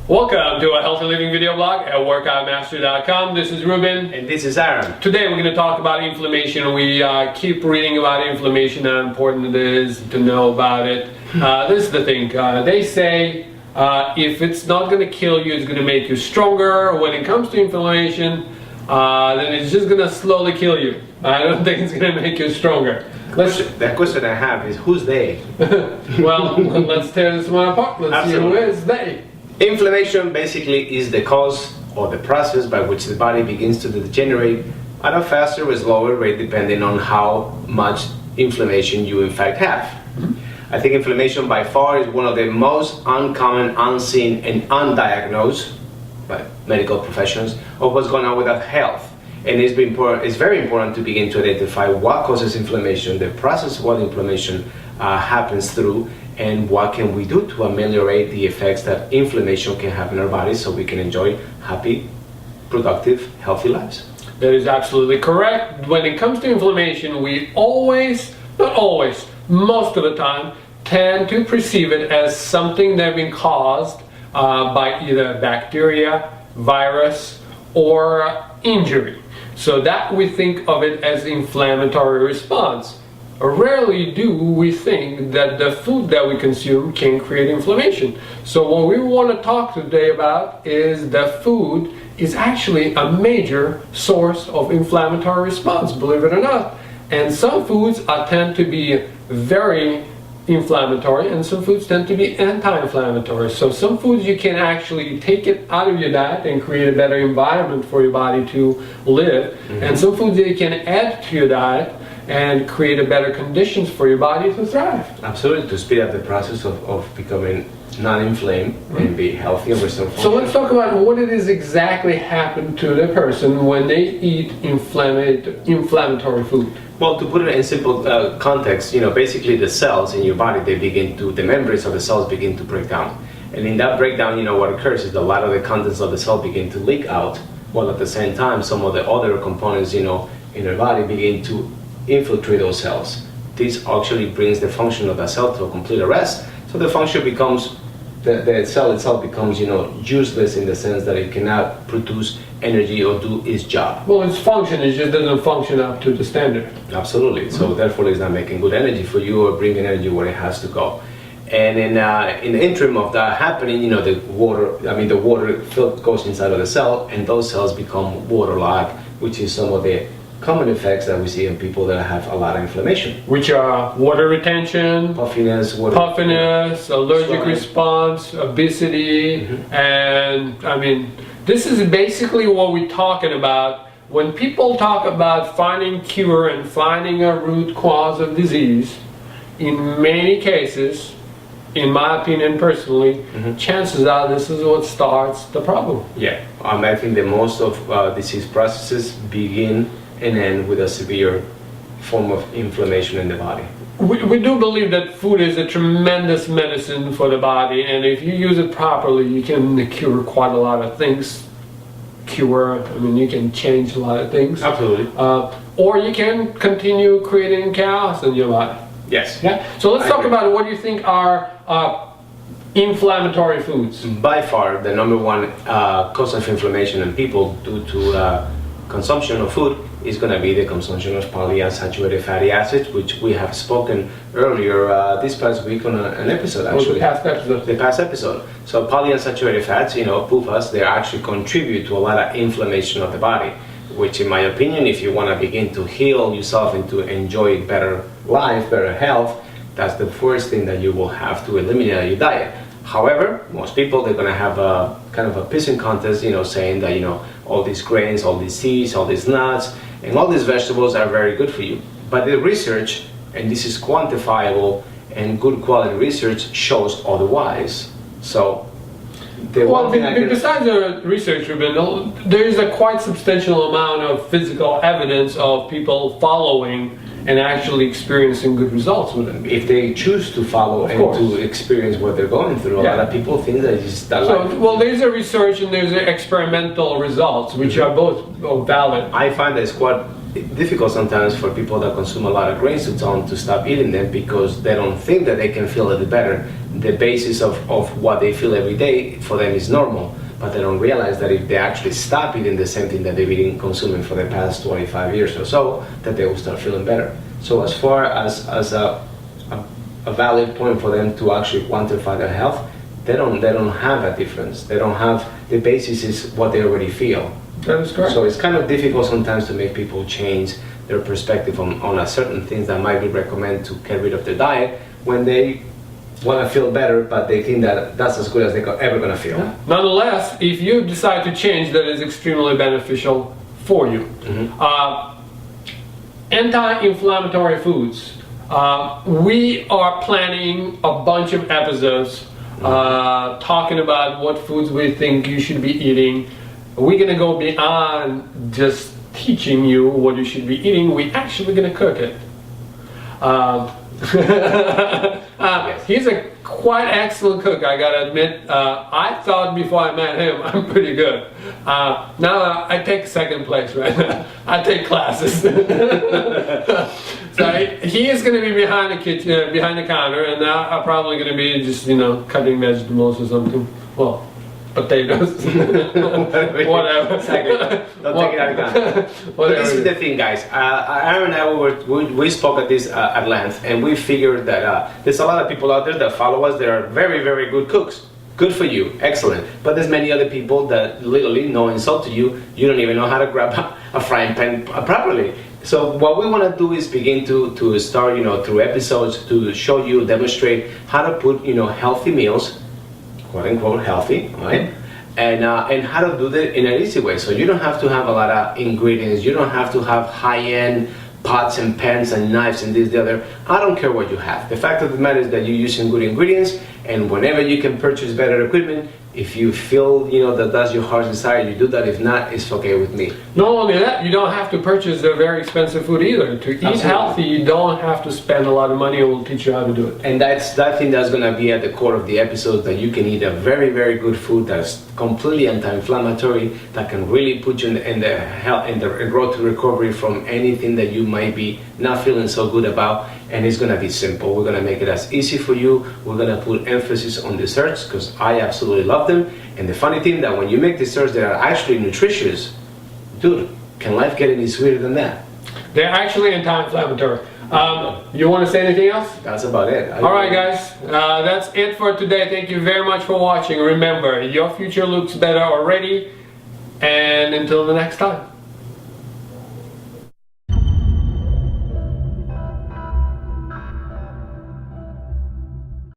Welcome to a healthy living video blog at workoutmastery.com. This is Ruben. And this is Aram. Today we're going to talk about inflammation. We keep reading about inflammation, how important it is to know about it. This is the thing. They say if it's not going to kill you, it's going to make you stronger. When it comes to inflammation, then it's just going to slowly kill you. I don't think it's going to make you stronger. The question I have is, who's they? Well, let's tear this one apart. Let's see who is they. Inflammation basically is the cause or the process by which the body begins to degenerate at a faster or slower rate depending on how much inflammation you in fact have. I think inflammation by far is one of the most uncommon, unseen and undiagnosed by medical professionals of what's going on with our health. And it's very important to begin to identify what causes inflammation, the process of what inflammation happens through, and what can we do to ameliorate the effects that inflammation can have in our bodies so we can enjoy happy, productive, healthy lives. That is absolutely correct. When it comes to inflammation, we always, not always, most of the time, tend to perceive it as something that's been caused by either bacteria, virus, or injury. So that we think of it as inflammatory response. Rarely do we think that the food that we consume can create inflammation. So what we want to talk today about is that food is actually a major source of inflammatory response, believe it or not. And some foods tend to be very inflammatory and some foods tend to be anti-inflammatory. So some foods you can actually take it out of your diet and create a better environment for your body to live. And some foods that you can add to your diet and create a better conditions for your body to thrive. Absolutely, to speed up the process of becoming non-inflamed and be healthy and restore function. So let's talk about what it is exactly happened to the person when they eat inflammatory food. Well, to put it in simple context, basically the cells in your body, the membranes of the cells begin to break down. And in that breakdown, what occurs is that a lot of the contents of the cell begin to leak out, while at the same time, some of the other components, in your body begin to infiltrate those cells. This actually brings the function of the cell to a complete arrest. So the function becomes, the cell itself becomes, useless in the sense that it cannot produce energy or do its job. Well, its function, it just doesn't function up to the standard. Absolutely. So therefore it's not making good energy for you or bringing energy where it has to go. And in the interim of that happening, the water goes inside of the cell and those cells become waterlogged, which is some of the common effects that we see in people that have a lot of inflammation. Which are water retention, puffiness, allergic swelling, response, obesity, and this is basically what we're talking about. When people talk about finding cure and finding a root cause of disease, in many cases, in my opinion personally, chances are this is what starts the problem. Yeah, I think that most of disease processes begin and end with a severe form of inflammation in the body. We do believe that food is a tremendous medicine for the body, and if you use it properly, you can cure quite a lot of things. You can change a lot of things. Absolutely. Or you can continue creating chaos in your body. Yes. Yeah. So let's talk about what do you think are inflammatory foods. By far, the number one cause of inflammation in people due to consumption of food is going to be the consumption of polyunsaturated fatty acids, which we have spoken earlier this past week on an episode, actually. The past episode. So polyunsaturated fats, PUFAs, they actually contribute to a lot of inflammation of the body, which in my opinion, if you want to begin to heal yourself and to enjoy better life, better health, that's the first thing that you will have to eliminate in your diet. However, most people, they're going to have a kind of a pissing contest, saying that, all these grains, all these seeds, all these nuts, and all these vegetables are very good for you. But the research, and this is quantifiable, and good quality research shows otherwise. So, besides the research, Ruben, there is a quite substantial amount of physical evidence of people following and actually experiencing good results with it. If they choose to follow to experience what they're going through, a lot of people think that it's that there's a research and there's experimental results, which are both valid. I find that it's quite difficult sometimes for people that consume a lot of grains to tell them to stop eating them because they don't think that they can feel a little better. The basis of what they feel every day for them is normal, but they don't realize that if they actually stop eating the same thing that they've been consuming for the past 25 years or so, that they will start feeling better. So as far as a valid point for them to actually quantify their health, they don't have a difference. They don't have, the basis is what they already feel. That is correct. So it's kind of difficult sometimes to make people change their perspective on a certain things that might be recommended to get rid of their diet when they want to feel better, but they think that that's as good as they're ever going to feel. Yeah. Nonetheless, if you decide to change, that is extremely beneficial for you. Anti-inflammatory foods. We are planning a bunch of episodes talking about what foods we think you should be eating. We're going to go beyond just teaching you what you should be eating. We're actually going to cook it. He's a quite excellent cook, I gotta admit. I thought before I met him I'm pretty good. Now I take second place right now. I take classes. So he is going to be behind the kitchen, behind the counter, and now I'm probably going to be just cutting vegetables or something. Well, potatoes. Whatever. Exactly. Don't take it out of account. But this is the thing, guys. Aaron and I we spoke at this at length, and we figured that there's a lot of people out there that follow us that are very, very good cooks. Good for you, excellent. But there's many other people that literally, no insult to you, you don't even know how to grab a frying pan properly. So what we want to do is begin to start, through episodes to show you, demonstrate how to put, healthy meals, quote unquote healthy, right? And how to do that in an easy way. So you don't have to have a lot of ingredients. You don't have to have high-end pots and pans and knives and this, the other. I don't care what you have. The fact of the matter is that you're using good ingredients, and whenever you can purchase better equipment, if you feel that that's your heart's desire, you do that. If not, it's okay with me. Not only that, you don't have to purchase a very expensive food either. To eat healthy, you don't have to spend a lot of money. We'll teach you how to do it. And that's going to be at the core of the episode, that you can eat a very, very good food that's completely anti-inflammatory, that can really put you in the health and the road to recovery from anything that you might be not feeling so good about. And it's going to be simple. We're going to make it as easy for you. We're going to put emphasis on desserts because I absolutely love them. And the funny thing that when you make desserts that are actually nutritious, dude, can life get any sweeter than that? They're actually anti-inflammatory. You want to say anything else? That's about it. All right, guys. That's it for today. Thank you very much for watching. Remember, your future looks better already. And until the next time.